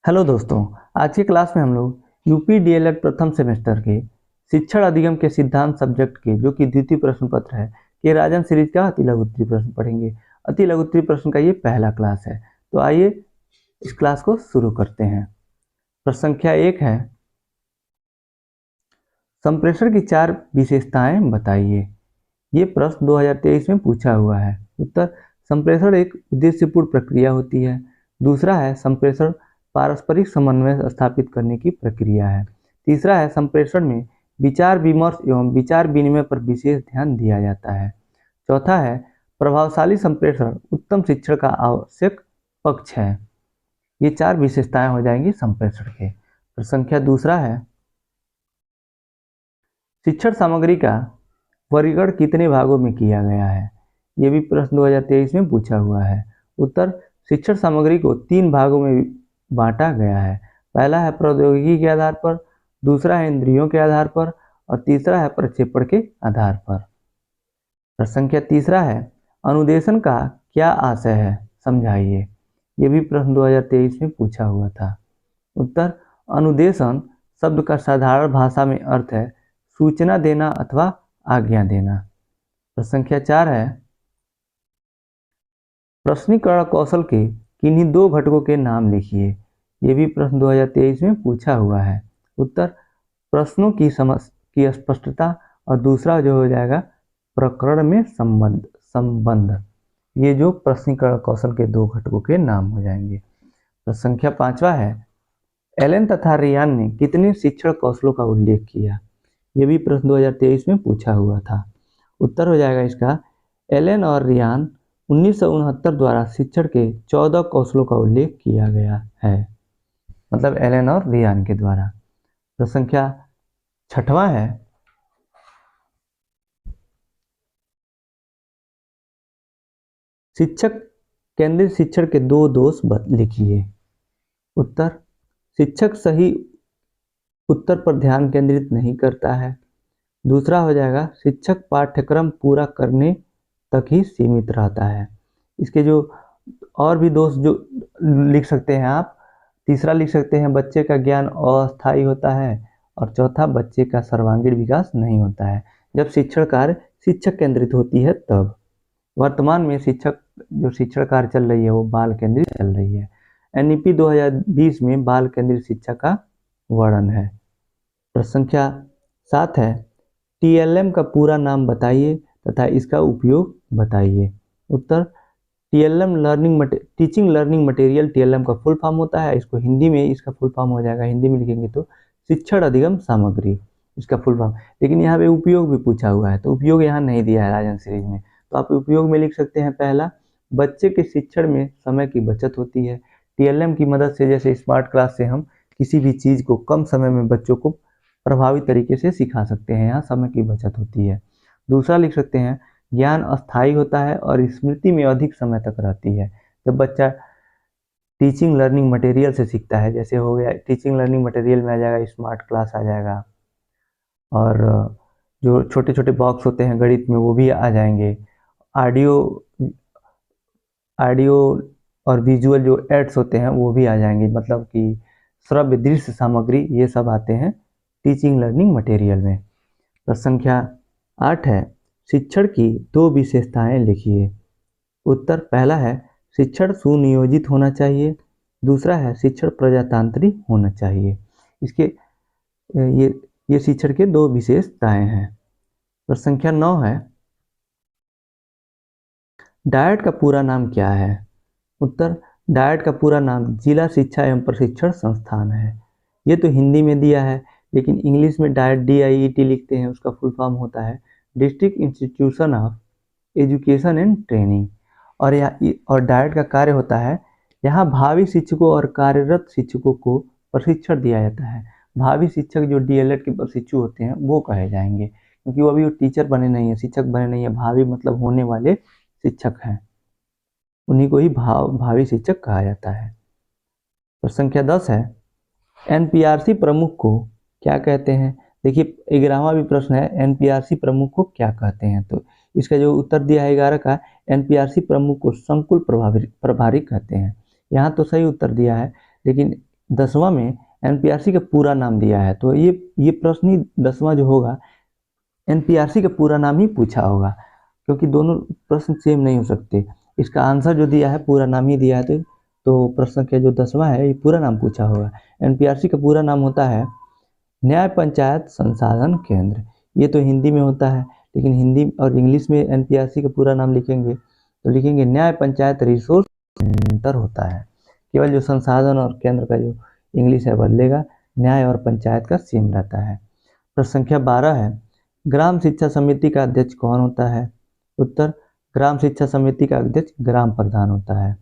Hello दोस्तों। आज की क्लास में हम लोग यूपी डीएलएड प्रथम सेमेस्टर के शिक्षण अधिगम के सिद्धांत सब्जेक्ट के जो कि द्वितीय प्रश्न पत्र है के राजन सीरीज का अति लघु उत्तरीय प्रश्न पढ़ेंगे। अति लघु उत्तरीय प्रश्न का ये पहला क्लास है, तो आइए इस क्लास को शुरू करते हैं। प्रश्न संख्या 1 है, संप्रेषण की 4 विशेषताएं बताइए। ये प्रश्न 2023 में पूछा हुआ है। उत्तर, संप्रेषण एक उद्देश्यपूर्ण प्रक्रिया होती है। दूसरा है, संप्रेषण पारस्परिक समन्वय स्थापित करने की प्रक्रिया है। तीसरा है, संप्रेषण में विचार विमर्श एवं विचार विनिमय पर विशेष ध्यान दिया जाता है। चौथा है, प्रभावशाली संप्रेषण उत्तम शिक्षण का आवश्यक पक्ष है। ये 4 विशेषताएं हो जाएंगी संप्रेषण के। प्रश्न संख्या दूसरा है, शिक्षण सामग्री का वर्गीकरण कितने भागों में किया गया है। ये भी प्रश्न 2023 में पूछा हुआ है। उत्तर, शिक्षण सामग्री को 3 भागों में बांटा गया है। पहला है प्रौद्योगिकी के आधार पर, दूसरा है इंद्रियों के आधार पर और तीसरा है प्रक्षेपण के आधार पर। प्रश्न संख्या तीसरा है, अनुदेशन का क्या आशय है, समझाइए। ये भी प्रश्न 2023 में पूछा हुआ था। उत्तर, अनुदेशन शब्द का साधारण भाषा में अर्थ है सूचना देना अथवा आज्ञा देना। प्रश्न संख्या 4 है, प्रश्नीकरण कौशल के किन्हीं 2 घटकों के नाम लिखिए। ये भी प्रश्न 2023 में पूछा हुआ है। उत्तर, प्रश्नों की स्पष्टता और दूसरा जो हो जाएगा प्रकरण में संबंध। ये जो प्रश्नीकरण कौशल के 2 घटकों के नाम हो जाएंगे। प्रश्न संख्या 5वां है, एलन तथा रियान ने कितने शिक्षण कौशलों का उल्लेख किया। ये भी प्रश्न 2023 में पूछा हुआ था। उत्तर हो जाएगा इसका, एलन और रियान 1969 द्वारा शिक्षण के 14 कौशलों का उल्लेख किया गया है, मतलब एलन और रियान के द्वारा। प्रश्न संख्या 6वां है, शिक्षक केंद्रित शिक्षण के 2 दोष लिखिए। उत्तर, शिक्षक सही उत्तर पर ध्यान केंद्रित नहीं करता है। दूसरा हो जाएगा, शिक्षक पाठ्यक्रम पूरा करने तक ही सीमित रहता है। इसके जो और भी दोष जो लिख सकते हैं आप, तीसरा लिख सकते हैं बच्चे का ज्ञान अस्थायी होता है और चौथा बच्चे का सर्वांगीण विकास नहीं होता है। जब शिक्षण कार्य शिक्षक केंद्रित होती है तब। वर्तमान में जो शिक्षण कार्य चल रही है वो बाल केंद्रित चल रही है। एनईपी 2020 में बाल केंद्रित शिक्षा का वर्णन है। प्रश्न संख्या 7 है, टीएलएम का पूरा नाम बताइए तथा इसका उपयोग बताइए। उत्तर, TLM teaching learning material TLM का फुल फॉर्म होता है। इसको हिंदी में इसका फुल फॉर्म हो जाएगा, हिंदी में लिखेंगे तो शिक्षण अधिगम सामग्री, इसका फुल फॉर्म। लेकिन यहाँ पे उपयोग भी पूछा हुआ है, तो उपयोग यहाँ नहीं दिया है राजन सीरीज में, तो आप उपयोग में लिख सकते हैं पहला, बच्चे के शिक्षण में समय की बचत होती है। टीएलएम की मदद से, जैसे स्मार्ट क्लास से हम किसी भी चीज़ को कम समय में बच्चों को प्रभावी तरीके से सिखा सकते हैं, यहाँ समय की बचत होती है। दूसरा लिख सकते हैं, ज्ञान अस्थायी होता है और स्मृति में अधिक समय तक रहती है। जब बच्चा टीचिंग लर्निंग मटेरियल से सीखता है, जैसे हो गया टीचिंग लर्निंग मटेरियल में आ जाएगा स्मार्ट क्लास आ जाएगा, और जो छोटे छोटे बॉक्स होते हैं गणित में वो भी आ जाएंगे। ऑडियो और विजुअल जो एड्स होते हैं वो भी आ जाएंगे, मतलब कि श्रव्य दृश्य सामग्री, ये सब आते हैं टीचिंग लर्निंग मटेरियल में। प्रश्न संख्या 8 है, शिक्षण की 2 विशेषताएं लिखिए। उत्तर, पहला है शिक्षण सुनियोजित होना चाहिए, दूसरा है शिक्षण प्रजातांत्रिक होना चाहिए। इसके ये शिक्षण के 2 विशेषताएं हैं। प्रश्न संख्या 9 है, डायट का पूरा नाम क्या है। उत्तर, डायट का पूरा नाम जिला शिक्षा एवं प्रशिक्षण संस्थान है। ये तो हिंदी में दिया है, लेकिन इंग्लिश में डायट DIET लिखते हैं, उसका फुल फॉर्म होता है district institution of education and training. और डायट का कार्य होता है, यहाँ भावी शिक्षकों और कार्यरत शिक्षकों को प्रशिक्षण दिया जाता है। भावी शिक्षक जो डीएलएड के प्रशिक्षु होते हैं वो कहे जाएंगे, क्योंकि वो अभी वो टीचर बने नहीं है, शिक्षक बने नहीं है, भावी मतलब होने वाले शिक्षक हैं, उन्हीं को ही भावी शिक्षक कहा जाता है। प्रश्न संख्या 10 है, एनपीआरसी प्रमुख को क्या कहते हैं। देखिए 11वां भी प्रश्न है, एनपीआरसी प्रमुख को क्या कहते हैं, तो इसका जो उत्तर दिया है 11 का, एनपीआरसी प्रमुख को संकुल प्रभारी कहते हैं। यहाँ तो सही उत्तर दिया है, लेकिन 10वां में एनपीआरसी का पूरा नाम दिया है, तो ये प्रश्न ही 10वां जो होगा एनपीआरसी का पूरा नाम ही पूछा होगा, क्योंकि दोनों प्रश्न सेम नहीं हो सकते। इसका आंसर जो दिया है पूरा नाम ही दिया है, तो प्रश्न संख्या जो 10वां है ये पूरा नाम पूछा होगा। एनपीआरसी का पूरा नाम होता है न्याय पंचायत संसाधन केंद्र। ये तो हिंदी में होता है, लेकिन हिंदी और इंग्लिश में एनपीआरसी का पूरा नाम लिखेंगे तो लिखेंगे न्याय पंचायत रिसोर्स सेंटर होता है। केवल जो संसाधन और केंद्र का जो इंग्लिश है बदलेगा, न्याय और पंचायत का सेम रहता है। प्रश्न संख्या 12 है, ग्राम शिक्षा समिति का अध्यक्ष कौन होता है? उत्तर, ग्राम शिक्षा समिति का अध्यक्ष ग्राम प्रधान होता है।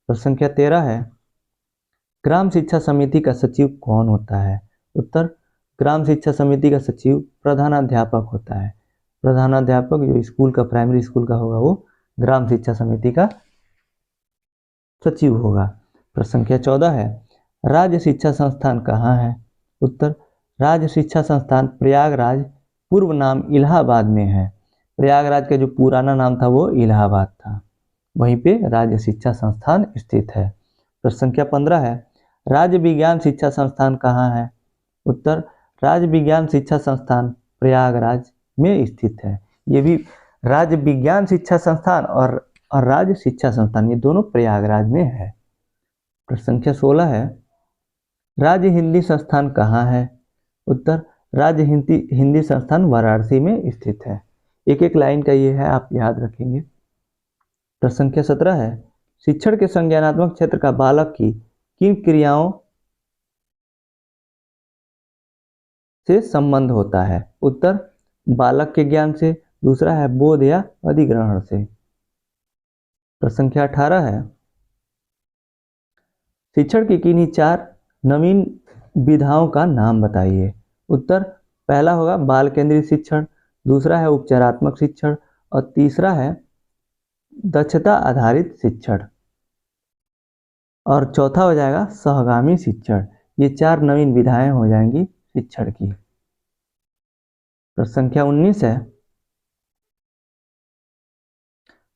प्रश्न संख्या 13 है, ग्राम शिक्षा समिति का सचिव कौन होता है? उत्तर, ग्राम शिक्षा समिति का सचिव प्रधानाध्यापक होता है। प्रधानाध्यापक जो स्कूल का, प्राइमरी स्कूल का होगा, वो ग्राम शिक्षा समिति का सचिव होगा। प्रश्न संख्या 14 है, राज्य शिक्षा संस्थान कहाँ है? उत्तर, राज्य शिक्षा संस्थान प्रयागराज, पूर्व नाम इलाहाबाद में है। प्रयागराज का जो पुराना नाम था वो इलाहाबाद था, वहीं पे राज्य शिक्षा संस्थान स्थित है। प्रश्न संख्या 15 है, राज्य विज्ञान शिक्षा संस्थान कहाँ है? उत्तर, राज्य विज्ञान शिक्षा संस्थान प्रयागराज में स्थित है। ये भी राज्य विज्ञान शिक्षा संस्थान और राज्य शिक्षा संस्थान ये दोनों प्रयागराज में है। प्रश्न संख्या 16 है, राज्य हिंदी संस्थान कहाँ है? उत्तर, राज्य हिंदी संस्थान वाराणसी में स्थित है। एक एक लाइन का ये है, आप याद रखेंगे। प्रश्न संख्या 17 है, शिक्षण के संज्ञानात्मक क्षेत्र का बालक की किन क्रियाओं से संबंध होता है? उत्तर, बालक के ज्ञान से। दूसरा है बोध या अधिग्रहण से। प्रश्न संख्या 18 है, शिक्षण की किन्हीं 4 नवीन विधाओं का नाम बताइए। उत्तर, पहला होगा बाल केंद्रित शिक्षण, दूसरा है उपचारात्मक शिक्षण और तीसरा है दक्षता आधारित शिक्षण और चौथा हो जाएगा सहगामी शिक्षण। ये 4 नवीन विधाएं हो जाएंगी शिक्षण की। प्रश्न संख्या 19 है,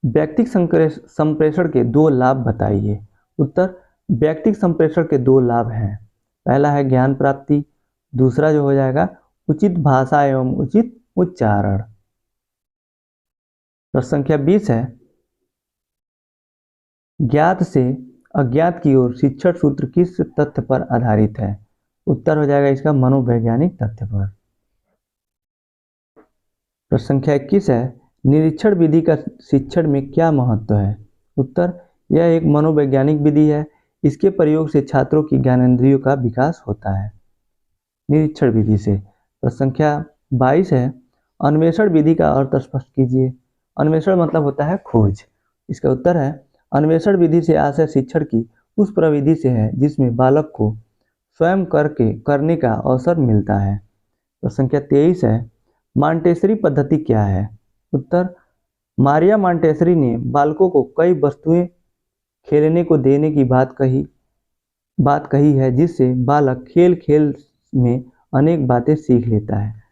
व्यक्तिक संप्रेषण के 2 लाभ बताइए। उत्तर, व्यक्तिक संप्रेषण के 2 लाभ हैं। पहला है ज्ञान प्राप्ति, दूसरा जो हो जाएगा उचित भाषा एवं उचित उच्चारण। प्रश्न संख्या 20 है, ज्ञात से अज्ञात की ओर शिक्षण सूत्र किस तथ्य पर आधारित है? उत्तर हो जाएगा इसका मनोवैज्ञानिक तथ्य पर। प्रश्न संख्या 21 है, निरीक्षण विधि का शिक्षण में क्या महत्व है? उत्तर, यह एक मनोवैज्ञानिक विधि है। इसके प्रयोग से छात्रों की ज्ञानेंद्रियों का विकास होता है निरीक्षण विधि से। प्रश्न संख्या 22 है, अन्वेषण विधि का अर्थ स्पष्ट कीजिए। अन्वेषण मतलब होता है खोज। इसका उत्तर है, अन्वेषण विधि से आशय शिक्षण की उस प्रविधि से है जिसमें बालक को स्वयं करने का अवसर मिलता है। प्रश्न संख्या 23 है, मॉन्टेसरी पद्धति क्या है? उत्तर, मारिया मॉन्टेसरी ने बालकों को कई वस्तुएं खेलने को देने की बात कही है, जिससे बालक खेल खेल में अनेक बातें सीख लेता है।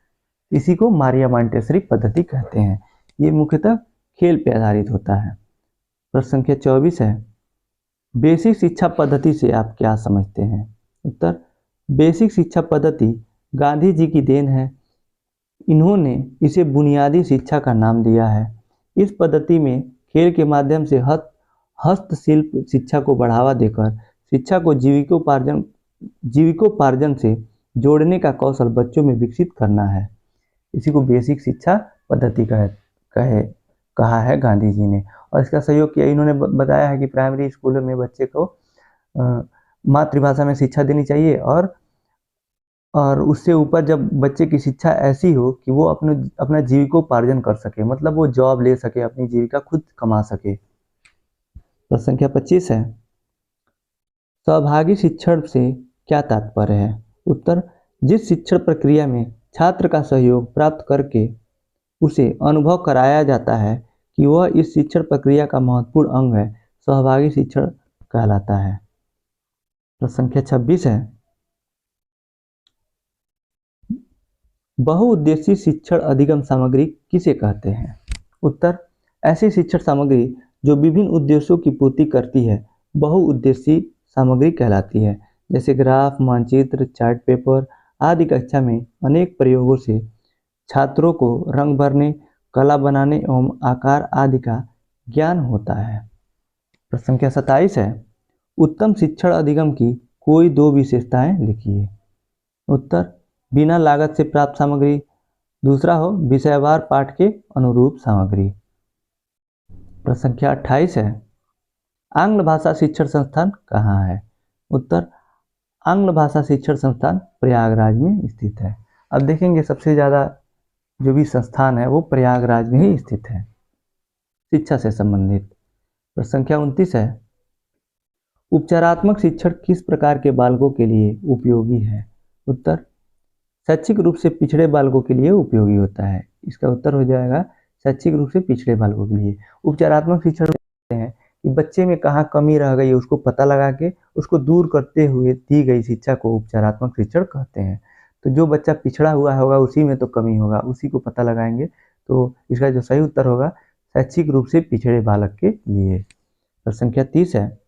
इसी को मारिया मॉन्टेसरी पद्धति कहते हैं। ये मुख्यतः खेल पे आधारित होता है। प्रश्न संख्या 24 है, बेसिक शिक्षा पद्धति से आप क्या समझते हैं? उत्तर, बेसिक शिक्षा पद्धति गांधी जी की देन है। इन्होंने इसे बुनियादी शिक्षा का नाम दिया है। इस पद्धति में खेल के माध्यम से हस्तशिल्प शिक्षा को बढ़ावा देकर शिक्षा को जीविकोपार्जन से जोड़ने का कौशल बच्चों में विकसित करना है। इसी को बेसिक शिक्षा पद्धति कहा है गांधी जी ने। और इसका सहयोग किया, इन्होंने बताया है कि प्राइमरी स्कूलों में बच्चे को मातृभाषा में शिक्षा देनी चाहिए और उससे ऊपर जब बच्चे की शिक्षा ऐसी हो कि वो अपना जीविकोपार्जन कर सके, मतलब वो जॉब ले सके, अपनी जीविका खुद कमा सके। प्रश्न संख्या 25 है, सहभागी शिक्षण से क्या तात्पर्य है? उत्तर, जिस शिक्षण प्रक्रिया में छात्र का सहयोग प्राप्त करके उसे अनुभव कराया जाता है कि वह इस शिक्षण प्रक्रिया का महत्वपूर्ण अंग है, सहभागी शिक्षण कहलाता है। प्रश्न संख्या 26 है, बहुउद्देशीय शिक्षण अधिगम सामग्री किसे कहते हैं? उत्तर, ऐसी शिक्षण सामग्री जो विभिन्न उद्देश्यों की पूर्ति करती है बहुउद्देशीय सामग्री कहलाती है। जैसे ग्राफ, मानचित्र, चार्ट पेपर आदि कक्षा में अनेक प्रयोगों से छात्रों को रंग भरने, कला बनाने एवं आकार आदि का ज्ञान होता है। प्रश्न संख्या 27 है, उत्तम शिक्षण अधिगम की कोई दो विशेषताएं लिखिए। उत्तर, बिना लागत से प्राप्त सामग्री। दूसरा हो विषयवार पाठ के अनुरूप सामग्री। प्रश्न संख्या 28 है, आंग्ल भाषा शिक्षण संस्थान कहाँ है। उत्तर, आंग्ल भाषा शिक्षण संस्थान प्रयागराज में स्थित है। अब देखेंगे सबसे ज़्यादा जो भी संस्थान है वो प्रयागराज में ही स्थित है शिक्षा से संबंधित। प्रश्न संख्या 29 है, उपचारात्मक शिक्षण किस प्रकार के बालकों के लिए उपयोगी है। उत्तर, शैक्षिक रूप से पिछड़े बालकों के लिए उपयोगी होता है। इसका उत्तर हो जाएगा शैक्षिक रूप से पिछड़े बालकों के लिए। उपचारात्मक शिक्षण कहते हैं कि बच्चे में कहाँ कमी रह गई उसको पता लगा के उसको दूर करते हुए दी गई शिक्षा को उपचारात्मक शिक्षण कहते हैं। तो जो बच्चा पिछड़ा हुआ होगा उसी में तो कमी होगा, उसी को पता लगाएंगे। तो इसका जो सही उत्तर होगा शैक्षिक रूप से पिछड़े बालक के लिए। प्रश्न संख्या 30 है,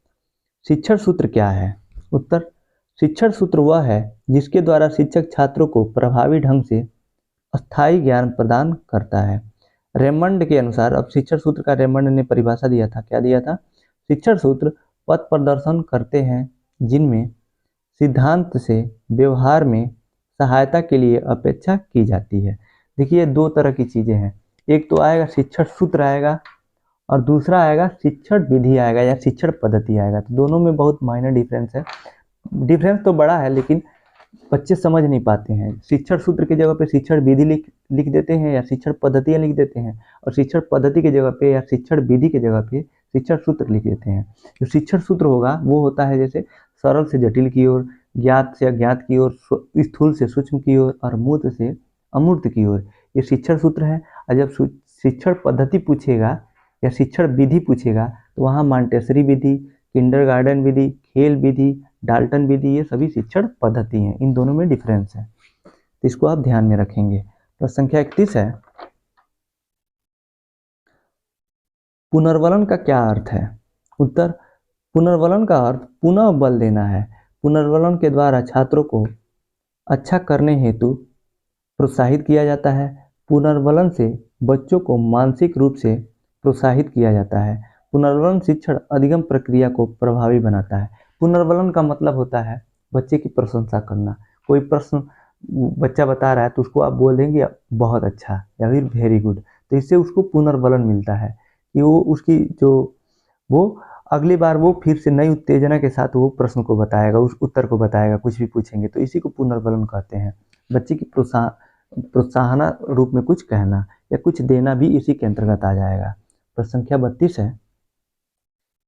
शिक्षण सूत्र क्या है। उत्तर, शिक्षण सूत्र वह है जिसके द्वारा शिक्षक छात्रों को प्रभावी ढंग से अस्थायी ज्ञान प्रदान करता है। रेमंड के अनुसार, अब शिक्षण सूत्र का रेमंड ने परिभाषा दिया था, क्या दिया था। शिक्षण सूत्र पथ प्रदर्शन करते हैं जिनमें सिद्धांत से व्यवहार में सहायता के लिए अपेक्षा की जाती है। देखिए दो तरह की चीज़ें हैं, एक तो आएगा शिक्षण सूत्र आएगा और दूसरा आएगा शिक्षण विधि आएगा या शिक्षण पद्धति आएगा। तो दोनों में बहुत माइनर डिफरेंस है, डिफरेंस तो बड़ा है लेकिन बच्चे समझ नहीं पाते हैं। शिक्षण सूत्र की जगह पे शिक्षण विधि लिख देते हैं या शिक्षण पद्धतियाँ लिख देते हैं, और शिक्षण पद्धति की जगह पे या शिक्षण विधि की जगह पे शिक्षण सूत्र लिख देते हैं। जो शिक्षण सूत्र होगा वो होता है जैसे सरल से जटिल की ओर, ज्ञात से अज्ञात की ओर, स्थूल से सूक्ष्म की ओर और मूर्त से अमूर्त की ओर, ये शिक्षण सूत्र है। और जब शिक्षण पद्धति पूछेगा या शिक्षण विधि पूछेगा तो वहाँ मॉन्टेसरी विधि, किंडरगार्टन विधि, खेल विधि, डाल्टन विधि, ये सभी शिक्षण पद्धति हैं। इन दोनों में डिफरेंस है, तो इसको आप ध्यान में रखेंगे। प्रश्न संख्या 31 है, पुनर्वलन का क्या अर्थ है। उत्तर, पुनर्वलन का अर्थ पुनः बल देना है। पुनर्वलन के द्वारा छात्रों को अच्छा करने हेतु प्रोत्साहित किया जाता है। पुनर्वलन से बच्चों को मानसिक रूप से प्रोत्साहित किया जाता है। पुनर्वलन शिक्षण अधिगम प्रक्रिया को प्रभावी बनाता है। पुनर्वलन का मतलब होता है बच्चे की प्रशंसा करना। कोई प्रश्न बच्चा बता रहा है तो उसको आप बोल देंगे बहुत अच्छा या फिर वेरी गुड, तो इससे उसको पुनर्वलन मिलता है कि वो उसकी जो वो अगली बार वो फिर से नई उत्तेजना के साथ वो प्रश्न को बताएगा, उस उत्तर को बताएगा, कुछ भी पूछेंगे तो इसी को पुनर्वलन कहते हैं। बच्चे की प्रोत्साहन रूप में कुछ कहना या कुछ देना भी इसी के अंतर्गत आ जाएगा। प्रश्न संख्या 32 है,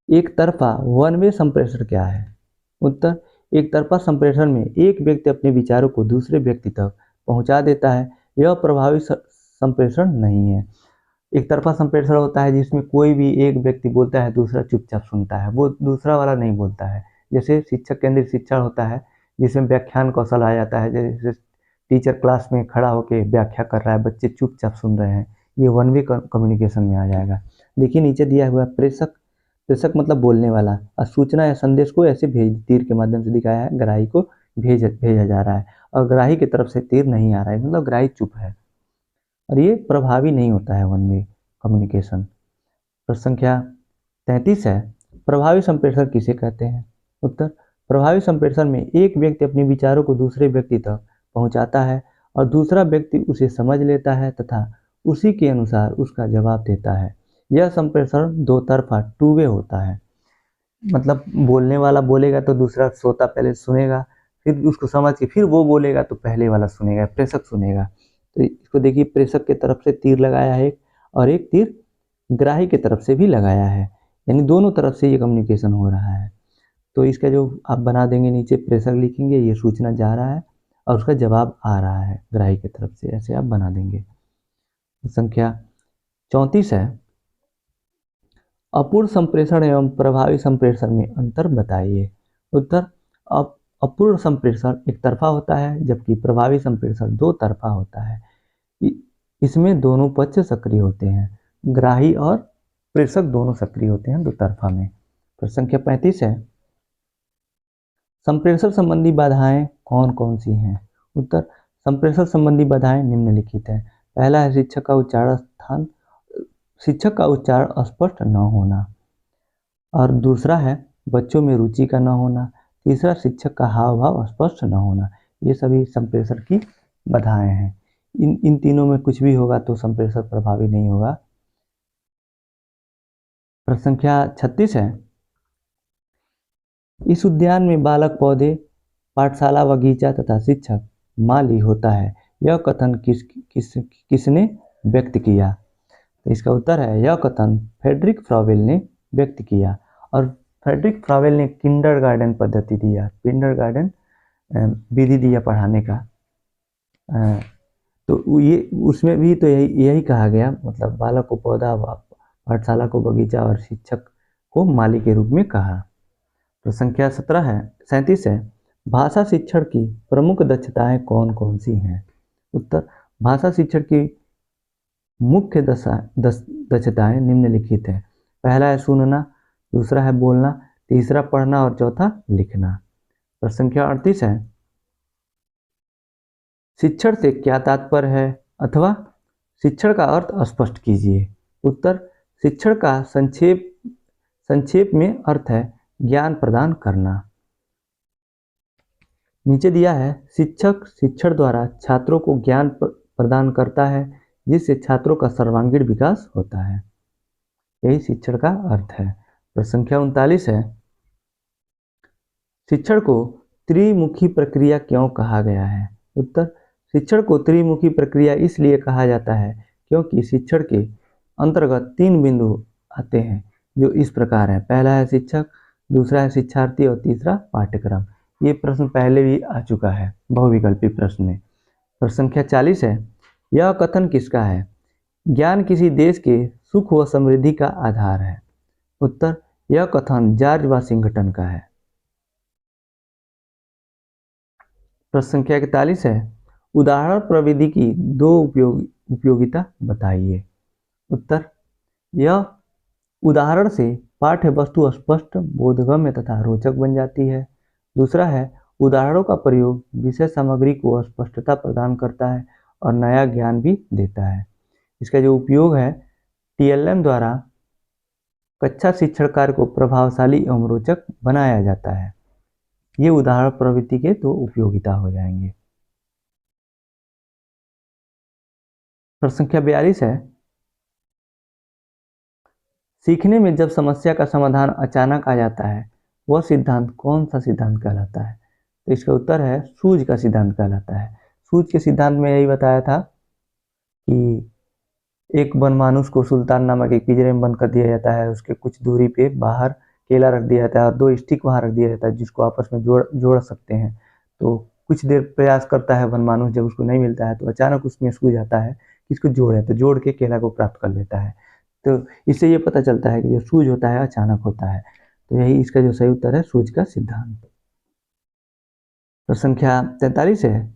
एक तरफा वन वे संप्रेषण क्या है। उत्तर, एक तरफा संप्रेषण में एक व्यक्ति अपने विचारों को दूसरे व्यक्ति तक पहुंचा देता है। यह प्रभावी संप्रेषण नहीं है। एक तरफा संप्रेषण होता है जिसमें कोई भी एक व्यक्ति बोलता है दूसरा चुपचाप सुनता है, वो दूसरा वाला नहीं बोलता है। जैसे शिक्षक केंद्रित शिक्षण होता है जिसमें व्याख्यान कौशल आ जाता है, जैसे टीचर क्लास में खड़ा होकर व्याख्या कर रहा है, बच्चे चुपचाप सुन रहे हैं, ये वन वे कम्युनिकेशन में आ जाएगा। देखिए नीचे दिया हुआ प्रेषक, प्रेषक मतलब बोलने वाला, और सूचना या संदेश को ऐसे भेज तीर के माध्यम से दिखाया है, ग्राही को भेजा जा रहा है और ग्राही की तरफ से तीर नहीं आ रहा है, मतलब ग्राही चुप है, और ये प्रभावी नहीं होता है वन वे कम्युनिकेशन। प्रश्न संख्या 33 है, प्रभावी संप्रेषण किसे कहते हैं। उत्तर, प्रभावी संप्रेषण में एक व्यक्ति अपने विचारों को दूसरे व्यक्ति तक पहुंचाता है और दूसरा व्यक्ति उसे समझ लेता है तथा उसी के अनुसार उसका जवाब देता है। यह संप्रेषण दो तरफा टू वे होता है, मतलब बोलने वाला बोलेगा तो दूसरा श्रोता पहले सुनेगा, फिर उसको समझ के फिर वो बोलेगा तो पहले वाला सुनेगा, प्रेषक सुनेगा। तो इसको देखिए प्रेषक के तरफ से तीर लगाया है और एक तीर ग्राही की तरफ से भी लगाया है, यानी दोनों तरफ से ये कम्युनिकेशन हो रहा है। तो इसका जो आप बना देंगे नीचे प्रेषक लिखेंगे, ये सूचना जा रहा है और उसका जवाब आ रहा है ग्राही की तरफ से, ऐसे आप बना देंगे। संख्या 34 है, अपूर्ण संप्रेषण एवं प्रभावी संप्रेषण में अंतर बताइए। उत्तर, अपूर्ण संप्रेषण एक तरफा होता है जबकि प्रभावी संप्रेषण दो तरफा होता है। इसमें दोनों पक्ष सक्रिय होते हैं, ग्राही और प्रेषक दोनों सक्रिय होते हैं दो तरफा में। प्रश्न संख्या 35 है, संप्रेषण संबंधी बाधाएं कौन कौन सी हैं? उत्तर, संप्रेषण संबंधी बाधाएं निम्नलिखित है। पहला है शिक्षक का उच्चारण स्पष्ट न होना, और दूसरा है बच्चों में रुचि का न होना, तीसरा शिक्षक का हाव भाव स्पष्ट न होना। ये सभी संप्रेषण की बाधाएं हैं। इन तीनों में कुछ भी होगा तो संप्रेषण प्रभावी नहीं होगा। प्रश्न संख्या 36 है, इस उद्यान में बालक पौधे, पाठशाला, बगीचा तथा शिक्षक माली होता है, यह कथन किसने व्यक्त किया? तो इसका उत्तर है, यह कथन फ्रेडरिक फ्रॉवेल ने व्यक्त किया। और फ्रेडरिक फ्रॉवेल ने किंडरगार्टन पद्धति दिया, किंडरगार्टन विधि दिया पढ़ाने का। तो ये उसमें भी तो यही कहा गया, मतलब बालक को पौधा, पाठशाला को बगीचा और शिक्षक को माली के रूप में कहा। तो संख्या 37 है, भाषा शिक्षण की प्रमुख दक्षताएं कौन कौन सी हैं? उत्तर, भाषा शिक्षण की मुख्य दक्षताएं निम्नलिखित है। पहला है सुनना, दूसरा है बोलना, तीसरा पढ़ना और चौथा लिखना। प्रश्न संख्या 38 है, शिक्षण से क्या तात्पर्य है, अथवा शिक्षण का अर्थ स्पष्ट कीजिए। उत्तर, शिक्षण का संक्षेप में अर्थ है ज्ञान प्रदान करना। नीचे दिया है, शिक्षक शिक्षण द्वारा छात्रों को ज्ञान प्रदान करता है जिससे छात्रों का सर्वांगीण विकास होता है, यही शिक्षण का अर्थ है। प्रश्न संख्या 39 है, शिक्षण को त्रिमुखी प्रक्रिया क्यों कहा गया है? उत्तर, शिक्षण को त्रिमुखी प्रक्रिया इसलिए कहा जाता है क्योंकि शिक्षण के अंतर्गत 3 बिंदु आते हैं जो इस प्रकार हैं। पहला है शिक्षक, दूसरा है शिक्षार्थी और तीसरा पाठ्यक्रम। ये प्रश्न पहले भी आ चुका है बहुविकल्पी प्रश्न में। प्रश्न संख्या 40 है, यह कथन किसका है? ज्ञान किसी देश के सुख व समृद्धि का आधार है। उत्तर, यह कथन जॉर्ज वाशिंगटन का है। प्रश्न संख्या 41 है, उदाहरण प्रविधि की 2 उपयोगिता बताइए। उत्तर, यह उदाहरण से पाठ्य वस्तु स्पष्ट, बोधगम्य तथा रोचक बन जाती है। दूसरा है, उदाहरणों का प्रयोग विषय सामग्री को स्पष्टता प्रदान करता है और नया ज्ञान भी देता है। इसका जो उपयोग है, TLM द्वारा कक्षा शिक्षण कार्य को प्रभावशाली एवं रोचक बनाया जाता है। ये उदाहरण प्रवृत्ति के 2 उपयोगिता हो जाएंगे। प्रश्न संख्या 42 है, सीखने में जब समस्या का समाधान अचानक आ जाता है वह सिद्धांत कौन सा सिद्धांत कहलाता है? तो इसका उत्तर है, सूझ का सिद्धांत कहलाता है। सूझ के सिद्धांत में यही बताया था कि एक वनमानुष को सुल्तान नामक एक पिंजरे में बंद कर दिया जाता है, उसके कुछ दूरी पे बाहर केला रख दिया जाता है और 2 स्टिक वहाँ रख दिया जाता है जिसको आपस में जोड़ सकते हैं। तो कुछ देर प्रयास करता है वनमानुष, जब उसको नहीं मिलता है तो अचानक उसमें सूझ आता है कि इसको जोड़े, तो जोड़ के केला को प्राप्त कर लेता है। तो इससे ये पता चलता है कि जो सूझ होता है अचानक होता है। तो यही इसका जो सही उत्तर है, सूझ का सिद्धांत। प्रश्न संख्या 43 है,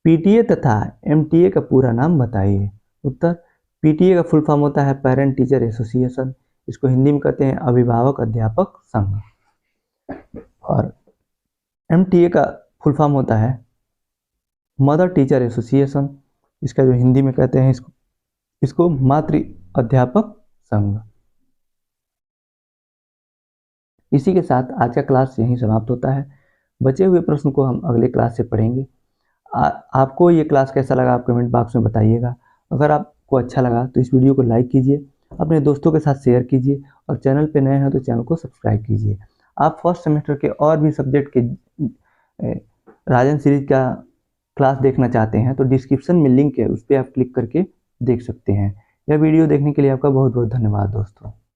PTA तथा MTA का पूरा नाम बताइए। उत्तर, PTA का फुल फॉर्म होता है पेरेंट टीचर एसोसिएशन, इसको हिंदी में कहते हैं अभिभावक अध्यापक संघ। और MTA का फुल फॉर्म होता है मदर टीचर एसोसिएशन, इसका जो हिंदी में कहते हैं इसको मातृ अध्यापक संघ। इसी के साथ आज का क्लास यहीं समाप्त होता है। बचे हुए प्रश्न को हम अगले क्लास से पढ़ेंगे। आपको ये क्लास कैसा लगा आप कमेंट बॉक्स में बताइएगा। अगर आपको अच्छा लगा तो इस वीडियो को लाइक कीजिए, अपने दोस्तों के साथ शेयर कीजिए और चैनल पे नए हैं तो चैनल को सब्सक्राइब कीजिए। आप फर्स्ट सेमेस्टर के और भी सब्जेक्ट के राजन सीरीज का क्लास देखना चाहते हैं तो डिस्क्रिप्शन में लिंक है, उस पर आप क्लिक करके देख सकते हैं। यह वीडियो देखने के लिए आपका बहुत बहुत धन्यवाद दोस्तों।